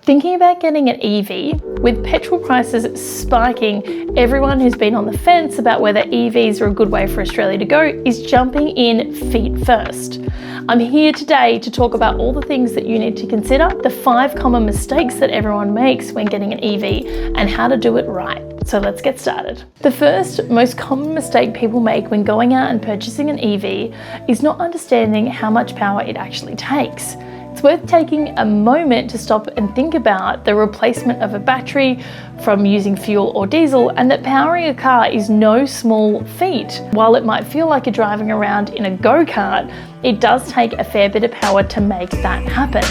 Thinking about getting an EV, with petrol prices spiking, everyone who's been on the fence about whether EVs are a good way for Australia to go is jumping in feet first. I'm here today to talk about all the things that you need to consider, the 5 common mistakes that everyone makes when getting an EV, and how to do it right. So let's get started. The first most common mistake people make when going out and purchasing an EV is not understanding how much power it actually takes. It's worth taking a moment to stop and think about the replacement of a battery from using fuel or diesel, and that powering a car is no small feat. While it might feel like you're driving around in a go-kart, it does take a fair bit of power to make that happen.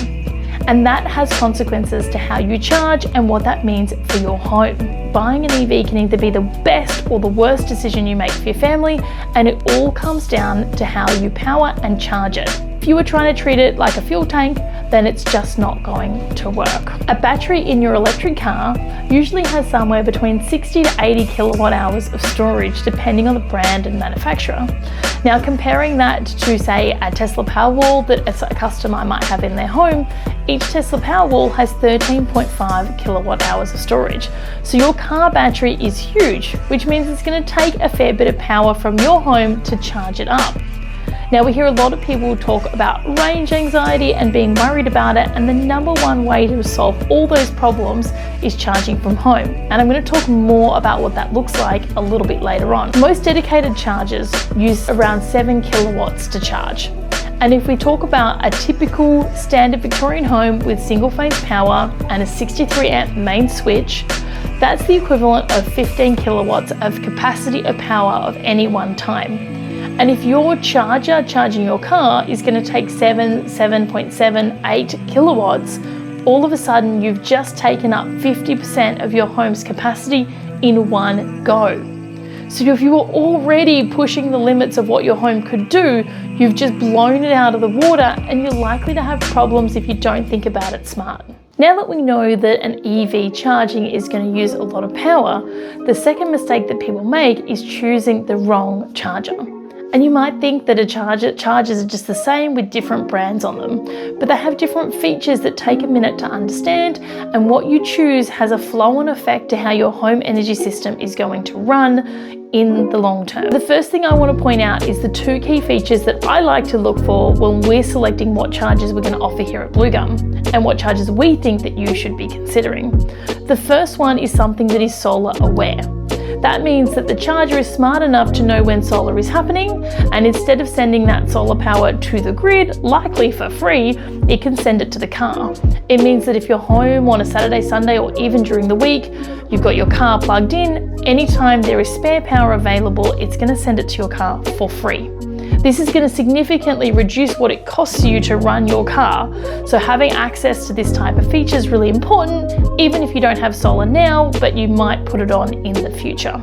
And that has consequences to how you charge and what that means for your home. Buying an EV can either be the best or the worst decision you make for your family, and it all comes down to how you power and charge it. If you were trying to treat it like a fuel tank, then it's just not going to work. A battery in your electric car usually has somewhere between 60 to 80 kilowatt hours of storage, depending on the brand and manufacturer. Now, comparing that to, say, a Tesla Powerwall that a customer might have in their home, each Tesla Powerwall has 13.5 kilowatt hours of storage. So your car battery is huge, which means it's going to take a fair bit of power from your home to charge it up. Now, we hear a lot of people talk about range anxiety and being worried about it, and the number one way to solve all those problems is charging from home. And I'm going to talk more about what that looks like a little bit later on. Most dedicated chargers use around 7 kilowatts to charge. And if we talk about a typical standard Victorian home with single phase power and a 63 amp main switch, that's the equivalent of 15 kilowatts of capacity of power of any one time. And if your charger charging your car is going to take 7.78 kilowatts, all of a sudden you've just taken up 50% of your home's capacity in one go. So if you were already pushing the limits of what your home could do, you've just blown it out of the water, and you're likely to have problems if you don't think about it smart. Now that we know that an EV charging is going to use a lot of power, the second mistake that people make is choosing the wrong charger. And you might think that chargers are just the same with different brands on them, but they have different features that take a minute to understand, and what you choose has a flow-on effect to how your home energy system is going to run in the long term. The first thing I want to point out is the 2 key features that I like to look for when we're selecting what chargers we're going to offer here at Bluegum, and what chargers we think that you should be considering. The first one is something that is solar aware. That means that the charger is smart enough to know when solar is happening, and instead of sending that solar power to the grid, likely for free, it can send it to the car. It means that if you're home on a Saturday, Sunday, or even during the week, you've got your car plugged in, anytime there is spare power available, it's going to send it to your car for free. This is going to significantly reduce what it costs you to run your car. So having access to this type of feature is really important, even if you don't have solar now, but you might put it on in the future.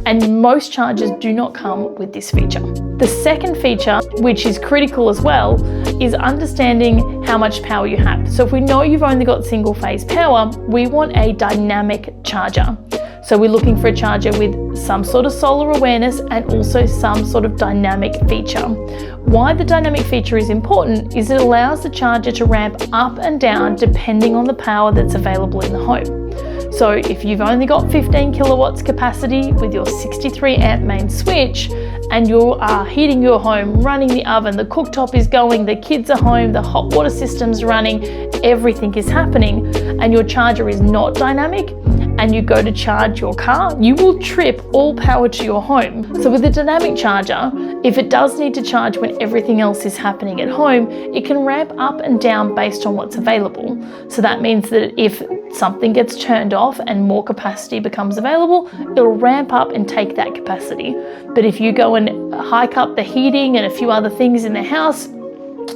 And most chargers do not come with this feature. The second feature, which is critical as well, is understanding how much power you have. So if we know you've only got single phase power, we want a dynamic charger. So we're looking for a charger with some sort of solar awareness and also some sort of dynamic feature. Why the dynamic feature is important is it allows the charger to ramp up and down depending on the power that's available in the home. So if you've only got 15 kilowatts capacity with your 63 amp main switch, and you are heating your home, running the oven, the cooktop is going, the kids are home, the hot water system's running, everything is happening, and your charger is not dynamic, and you go to charge your car, you will trip all power to your home. So with a dynamic charger, if it does need to charge when everything else is happening at home, it can ramp up and down based on what's available. So that means that if something gets turned off and more capacity becomes available, it'll ramp up and take that capacity. But if you go and hike up the heating and a few other things in the house,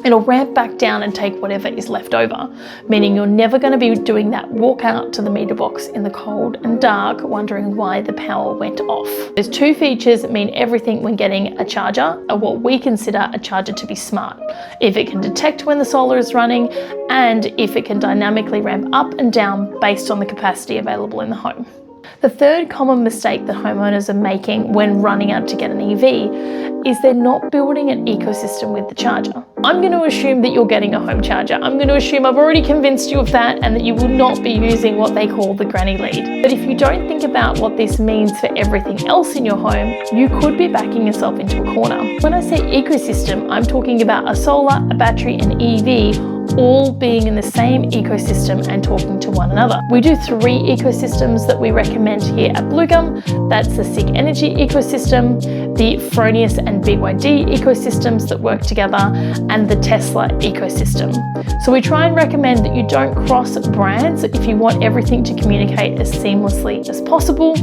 it'll ramp back down and take whatever is left over, meaning you're never going to be doing that walk out to the meter box in the cold and dark wondering why the power went off. Those 2 features mean everything when getting a charger, or what we consider a charger to be smart. If it can detect when the solar is running, and if it can dynamically ramp up and down based on the capacity available in the home. The third common mistake that homeowners are making when running out to get an EV is they're not building an ecosystem with the charger. I'm going to assume that you're getting a home charger. I'm going to assume I've already convinced you of that and that you will not be using what they call the granny lead. But if you don't think about what this means for everything else in your home, you could be backing yourself into a corner. When I say ecosystem, I'm talking about a solar, a battery, and EV all being in the same ecosystem and talking to one another. We do 3 ecosystems that we recommend here at Bluegum. That's the SIG Energy ecosystem, the Fronius and BYD ecosystems that work together, and the Tesla ecosystem. So we try and recommend that you don't cross brands if you want everything to communicate as seamlessly as possible.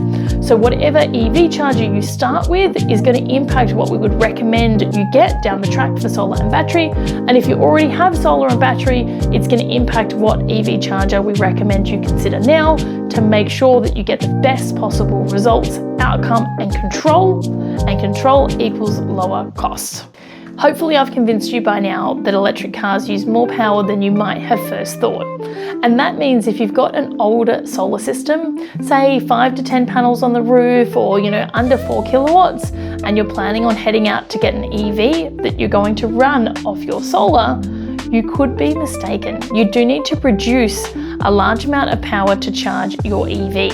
So whatever EV charger you start with is going to impact what we would recommend you get down the track for solar and battery. And if you already have solar and battery, it's going to impact what EV charger we recommend you consider now to make sure that you get the best possible results, outcome, and control equals lower costs. Hopefully I've convinced you by now that electric cars use more power than you might have first thought. And that means if you've got an older solar system, say 5 to 10 panels on the roof or under 4 kilowatts, and you're planning on heading out to get an EV that you're going to run off your solar, you could be mistaken. You do need to produce a large amount of power to charge your EV.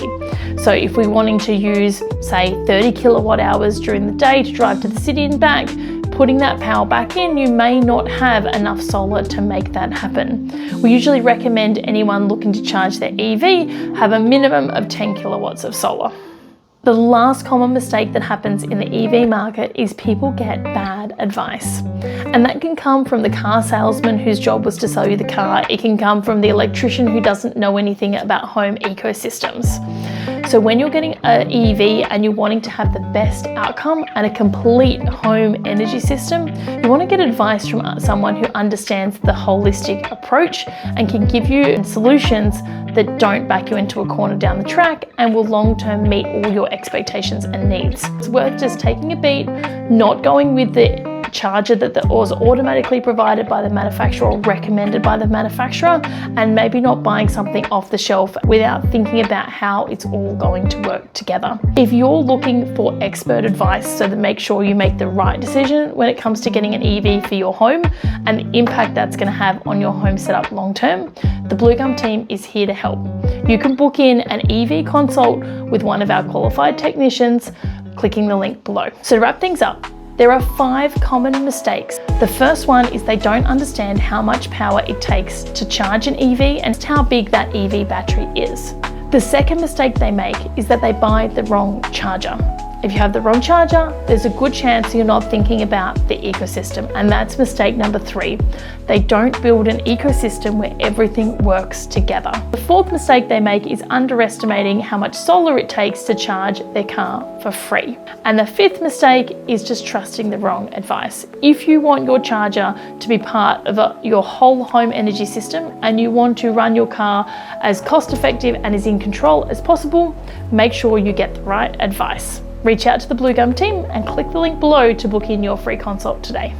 So if we're wanting to use, say, 30 kilowatt hours during the day to drive to the city and back, putting that power back in, you may not have enough solar to make that happen. We usually recommend anyone looking to charge their EV have a minimum of 10 kilowatts of solar. The last common mistake that happens in the EV market is people get bad advice. And that can come from the car salesman whose job was to sell you the car. It can come from the electrician who doesn't know anything about home ecosystems. So when you're getting an EV and you're wanting to have the best outcome and a complete home energy system, you want to get advice from someone who understands the holistic approach and can give you solutions that don't back you into a corner down the track and will long-term meet all your expectations and needs. It's worth just taking a beat, not going with the charger that was automatically provided by the manufacturer or recommended by the manufacturer, and maybe not buying something off the shelf without thinking about how it's all going to work together. If you're looking for expert advice so that make sure you make the right decision when it comes to getting an EV for your home and the impact that's going to have on your home setup long term, the Bluegum team is here to help. You can book in an EV consult with one of our qualified technicians, clicking the link below. So to wrap things up, there are 5 common mistakes. The first one is they don't understand how much power it takes to charge an EV and how big that EV battery is. The second mistake they make is that they buy the wrong charger. If you have the wrong charger, there's a good chance you're not thinking about the ecosystem, and that's mistake number 3. They don't build an ecosystem where everything works together. The fourth mistake they make is underestimating how much solar it takes to charge their car for free. And the fifth mistake is just trusting the wrong advice. If you want your charger to be part of your whole home energy system and you want to run your car as cost effective and as in control as possible, make sure you get the right advice. Reach out to the Bluegum team and click the link below to book in your free consult today.